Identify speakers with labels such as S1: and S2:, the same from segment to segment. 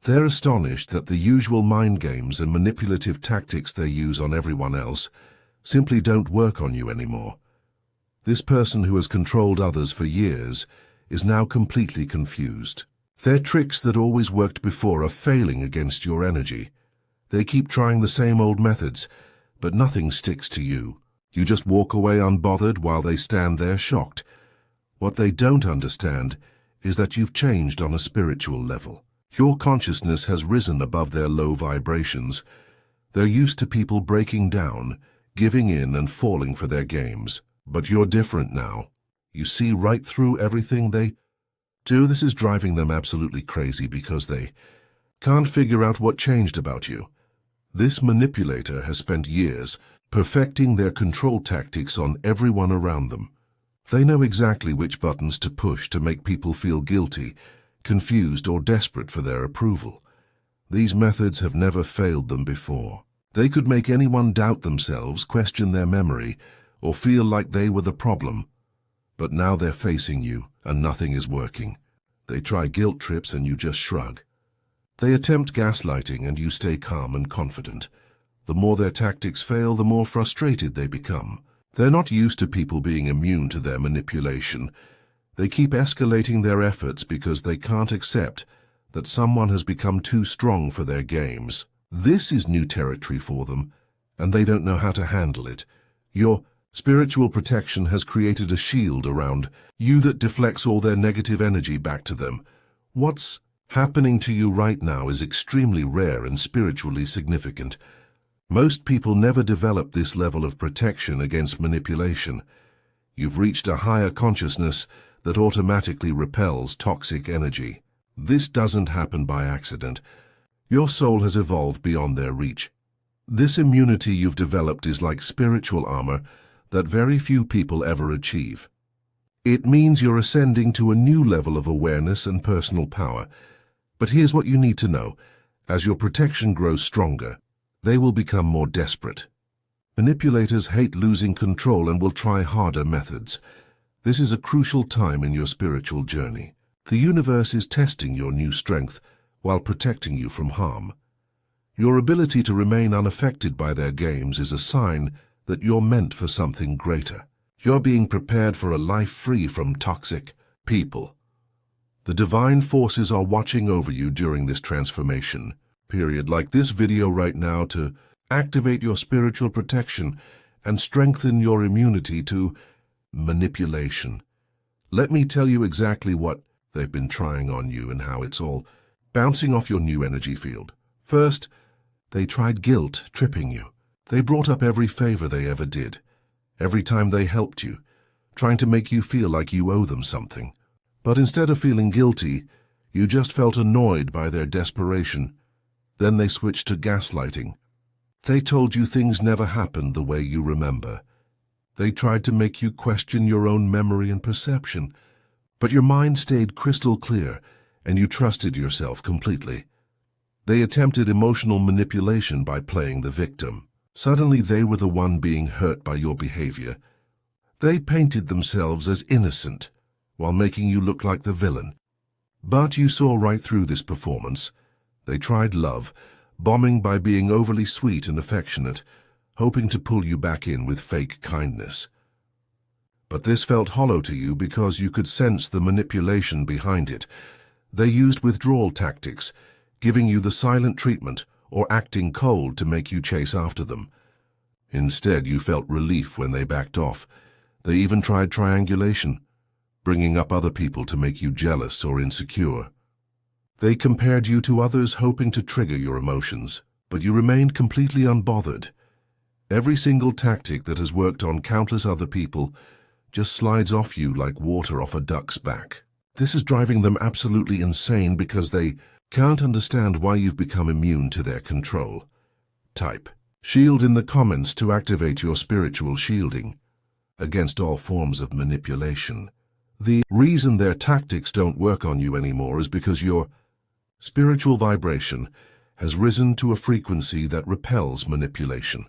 S1: They're astonished that the usual mind games and manipulative tactics they use on everyone else simply don't work on you anymore. This person who has controlled others for years is now completely confused. Their tricks that always worked before are failing against your energy. They keep trying the same old methods, but nothing sticks to you. You just walk away unbothered while they stand there shocked. What they don't understand is that you've changed on a spiritual level. Your consciousness has risen above their low vibrations. They're used to people breaking down, giving in and falling for their games. But you're different now. You see right through everything they do. This is driving them absolutely crazy because they can't figure out what changed about you. This manipulator has spent years perfecting their control tactics on everyone around them. They know exactly which buttons to push to make people feel guilty, confused, or desperate for their approval. These methods have never failed them before. They could make anyone doubt themselves, question their memory, or feel like they were the problem. But now they're facing you, and nothing is working. They try guilt trips and you just shrug. They attempt gaslighting and you stay calm and confident. The more their tactics fail, the more frustrated they become. They're not used to people being immune to their manipulation. They keep escalating their efforts because they can't accept that someone has become too strong for their games. This is new territory for them, and they don't know how to handle it. Your spiritual protection has created a shield around you that deflects all their negative energy back to them. What's happening to you right now is extremely rare and spiritually significant. Most people never develop this level of protection against manipulation. You've reached a higher consciousness that automatically repels toxic energy. This doesn't happen by accident. Your soul has evolved beyond their reach. This immunity you've developed is like spiritual armor that very few people ever achieve. It means you're ascending to a new level of awareness and personal power. But here's what you need to know. As your protection grows stronger, they will become more desperate. Manipulators hate losing control and will try harder methods. This is a crucial time in your spiritual journey. The universe is testing your new strength while protecting you from harm. Your ability to remain unaffected by their games is a sign that you're meant for something greater. You're being prepared for a life free from toxic people. The divine forces are watching over you during this transformation period, like this video right now, to activate your spiritual protection and strengthen your immunity to manipulation. Let me tell you exactly what they've been trying on you and how it's all bouncing off your new energy field. First, they tried guilt tripping you. They brought up every favor they ever did, every time they helped you, trying to make you feel like you owe them something. But instead of feeling guilty, you just felt annoyed by their desperation. Then they switched to gaslighting. They told you things never happened the way you remember. They tried to make you question your own memory and perception. But your mind stayed crystal clear, and you trusted yourself completely. They attempted emotional manipulation by playing the victim. Suddenly they were the one being hurt by your behavior. They painted themselves as innocent, while making you look like the villain. But you saw right through this performance. They tried love, bombing by being overly sweet and affectionate, hoping to pull you back in with fake kindness. But this felt hollow to you because you could sense the manipulation behind it. They used withdrawal tactics, giving you the silent treatment or acting cold to make you chase after them. Instead, you felt relief when they backed off. They even tried triangulation, bringing up other people to make you jealous or insecure. They compared you to others, hoping to trigger your emotions, but you remained completely unbothered. Every single tactic that has worked on countless other people just slides off you like water off a duck's back. This is driving them absolutely insane because they can't understand why you've become immune to their control. Type SHIELD in the comments to activate your spiritual shielding against all forms of manipulation. The reason their tactics don't work on you anymore is because your spiritual vibration has risen to a frequency that repels manipulation.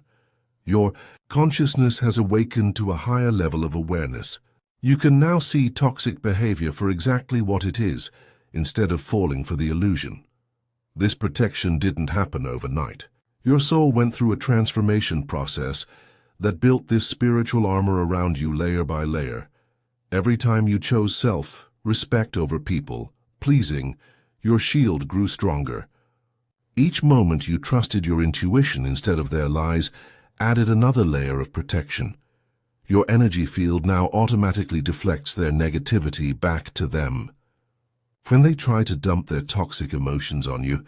S1: Your consciousness has awakened to a higher level of awareness. You can now see toxic behavior for exactly what it is, instead of falling for the illusion. This protection didn't happen overnight. Your soul went through a transformation process that built this spiritual armor around you layer by layer. Every time you chose self-respect over people-pleasing, your shield grew stronger. Each moment you trusted your intuition instead of their lies added another layer of protection. Your energy field now automatically deflects their negativity back to them. When they try to dump their toxic emotions on you,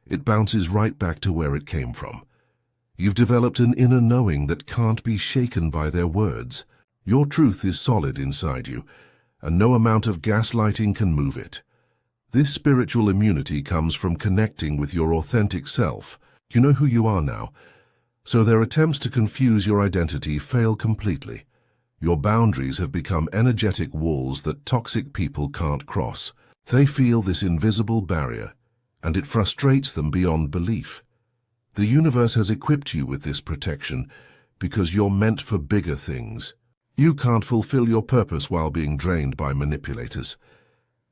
S1: it bounces right back to where it came from. You've developed an inner knowing that can't be shaken by their words. Your truth is solid inside you, and no amount of gaslighting can move it. This spiritual immunity comes from connecting with your authentic self. You know who you are now, so their attempts to confuse your identity fail completely. Your boundaries have become energetic walls that toxic people can't cross. They feel this invisible barrier, and it frustrates them beyond belief. The universe has equipped you with this protection because you're meant for bigger things. You can't fulfill your purpose while being drained by manipulators.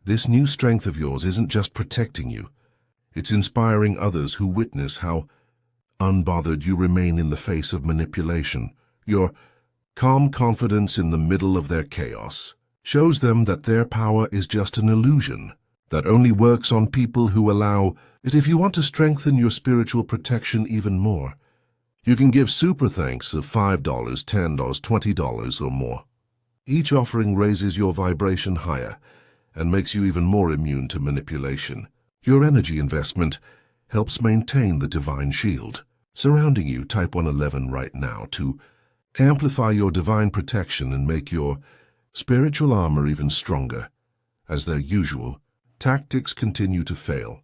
S1: This new strength of yours isn't just protecting you, it's inspiring others who witness how unbothered you remain in the face of manipulation. Your calm confidence in the middle of their chaos shows them that their power is just an illusion that only works on people who allow it. If you want to strengthen your spiritual protection even more, you can give super thanks of $5, $10, $20 or more. Each offering raises your vibration higher and makes you even more immune to manipulation. Your energy investment helps maintain the divine shield surrounding you. Type 111 right now to amplify your divine protection and make your spiritual armor even stronger. As their usual tactics continue to fail,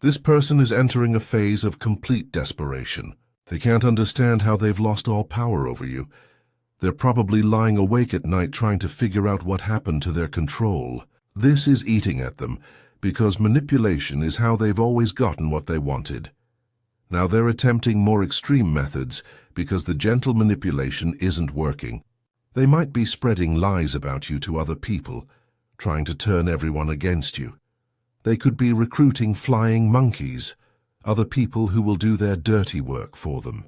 S1: this person is entering a phase of complete desperation. They can't understand how they've lost all power over you. They're probably lying awake at night trying to figure out what happened to their control. This is eating at them because manipulation is how they've always gotten what they wanted. Now they're attempting more extreme methods because the gentle manipulation isn't working. They might be spreading lies about you to other people, trying to turn everyone against you. They could be recruiting flying monkeys, other people who will do their dirty work for them.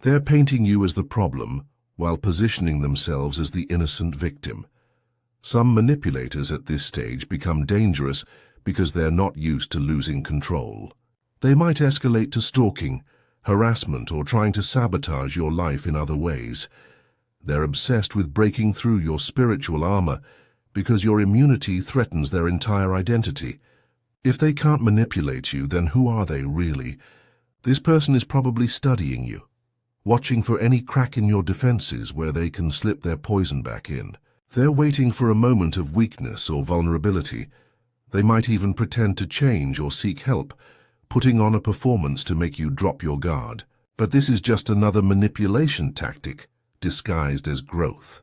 S1: They're painting you as the problem while positioning themselves as the innocent victim. Some manipulators at this stage become dangerous because they're not used to losing control. They might escalate to stalking, harassment, or trying to sabotage your life in other ways. They're obsessed with breaking through your spiritual armor because your immunity threatens their entire identity. If they can't manipulate you, then who are they really? This person is probably studying you, watching for any crack in your defenses where they can slip their poison back in. They're waiting for a moment of weakness or vulnerability. They might even pretend to change or seek help, putting on a performance to make you drop your guard. But this is just another manipulation tactic, disguised as growth.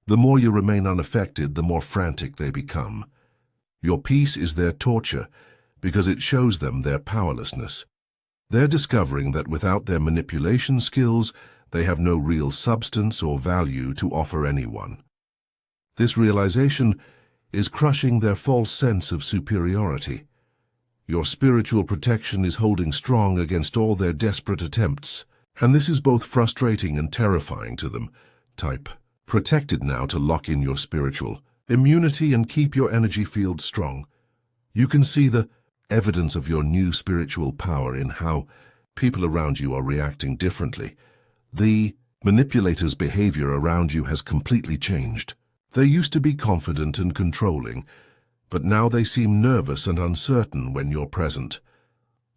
S1: The more you remain unaffected, the more frantic they become. Your peace is their torture because it shows them their powerlessness. They're discovering that without their manipulation skills, they have no real substance or value to offer anyone. This realization is crushing their false sense of superiority. Your spiritual protection is holding strong against all their desperate attempts, and this is both frustrating and terrifying to them. Type protected now to lock in your spiritual immunity and keep your energy field strong. You can see the evidence of your new spiritual power in how people around you are reacting differently. The manipulator's behavior around you has completely changed. They used to be confident and controlling, but now they seem nervous and uncertain when you're present.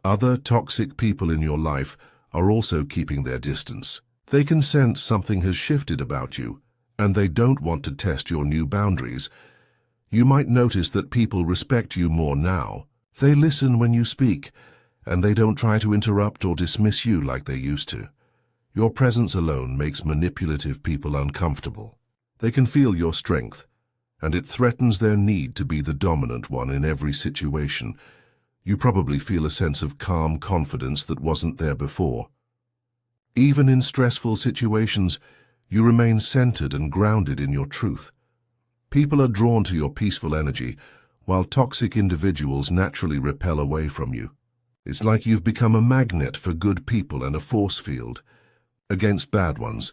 S1: Other toxic people in your life are also keeping their distance. They can sense something has shifted about you, and they don't want to test your new boundaries. You might notice that people respect you more now. They listen when you speak, and they don't try to interrupt or dismiss you like they used to. Your presence alone makes manipulative people uncomfortable. They can feel your strength, and it threatens their need to be the dominant one in every situation. You probably feel a sense of calm confidence that wasn't there before. Even in stressful situations, you remain centered and grounded in your truth. People are drawn to your peaceful energy, while toxic individuals naturally repel away from you. It's like you've become a magnet for good people and a force field against bad ones.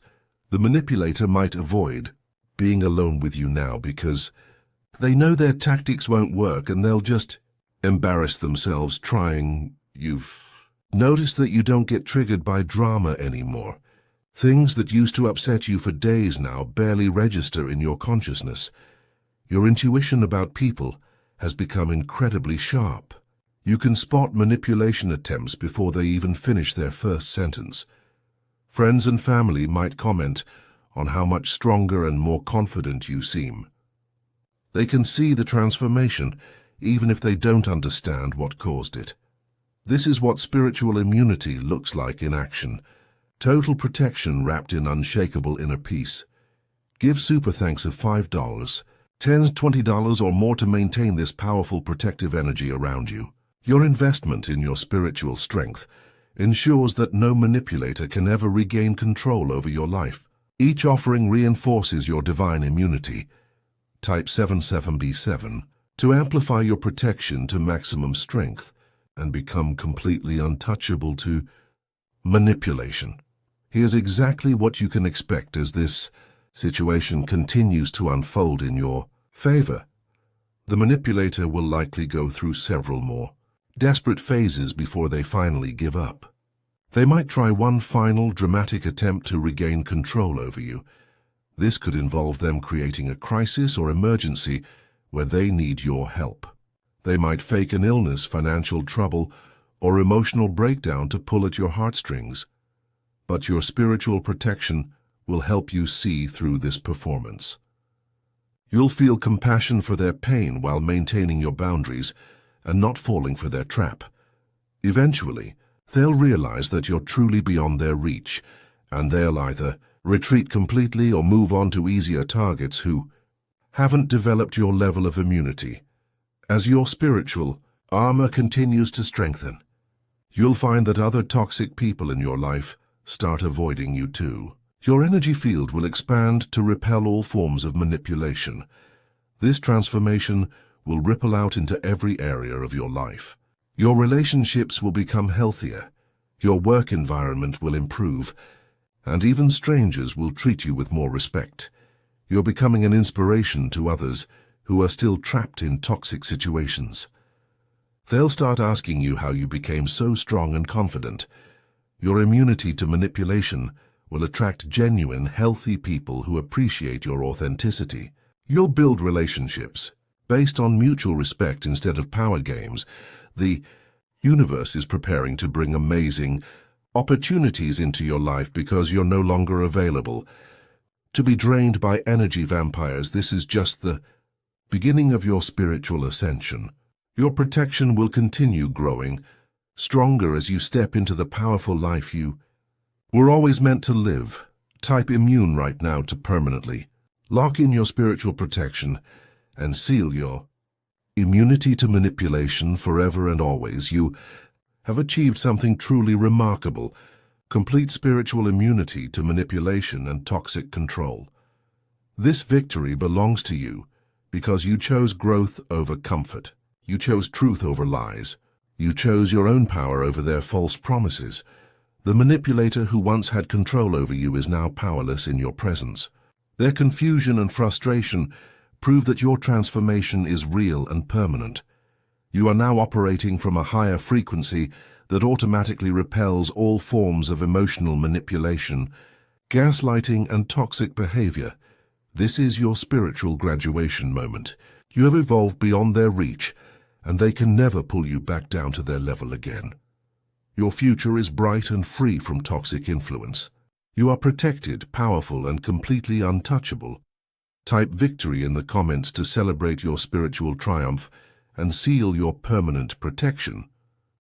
S1: The manipulator might avoid being alone with you now because they know their tactics won't work and they'll just embarrass themselves trying. You've noticed that you don't get triggered by drama anymore. Things that used to upset you for days now barely register in your consciousness. Your intuition about people has become incredibly sharp. You can spot manipulation attempts before they even finish their first sentence. Friends and family might comment on how much stronger and more confident you seem. They can see the transformation, even if they don't understand what caused it. This is what spiritual immunity looks like in action. Total protection wrapped in unshakable inner peace. Give super thanks of $5, $10, $20 or more to maintain this powerful protective energy around you. Your investment in your spiritual strength ensures that no manipulator can ever regain control over your life. Each offering reinforces your divine immunity. Type 77B7 to amplify your protection to maximum strength and become completely untouchable to manipulation. Here's exactly what you can expect as this situation continues to unfold in your favor. The manipulator will likely go through several more desperate phases before they finally give up. They might try one final dramatic attempt to regain control over you. This could involve them creating a crisis or emergency where they need your help. They might fake an illness, financial trouble, or emotional breakdown to pull at your heartstrings. But your spiritual protection will help you see through this performance. You'll feel compassion for their pain while maintaining your boundaries and not falling for their trap. Eventually, they'll realize that you're truly beyond their reach, and they'll either retreat completely or move on to easier targets who haven't developed your level of immunity. As your spiritual armor continues to strengthen, you'll find that other toxic people in your life start avoiding you too. Your energy field will expand to repel all forms of manipulation. This transformation will ripple out into every area of your life. Your relationships will become healthier, your work environment will improve, and even strangers will treat you with more respect. You're becoming an inspiration to others who are still trapped in toxic situations. They'll start asking you how you became so strong and confident. Your immunity to manipulation will attract genuine, healthy people who appreciate your authenticity. You'll build relationships based on mutual respect instead of power games. The universe is preparing to bring amazing opportunities into your life because you're no longer available to be drained by energy vampires. This is just the beginning of your spiritual ascension. Your protection will continue growing stronger as you step into the powerful life you were always meant to live. Type immune right now to permanently lock in your spiritual protection and seal your immunity to manipulation forever and always. You have achieved something truly remarkable: complete spiritual immunity to manipulation and toxic control. This victory belongs to you because you chose growth over comfort. You chose truth over lies. You chose your own power over their false promises. The manipulator who once had control over you is now powerless in your presence. Their confusion and frustration prove that your transformation is real and permanent. You are now operating from a higher frequency that automatically repels all forms of emotional manipulation, gaslighting, and toxic behavior. This is your spiritual graduation moment. You have evolved beyond their reach, and they can never pull you back down to their level again. Your future is bright and free from toxic influence. You are protected, powerful, and completely untouchable. Type victory in the comments to celebrate your spiritual triumph and seal your permanent protection.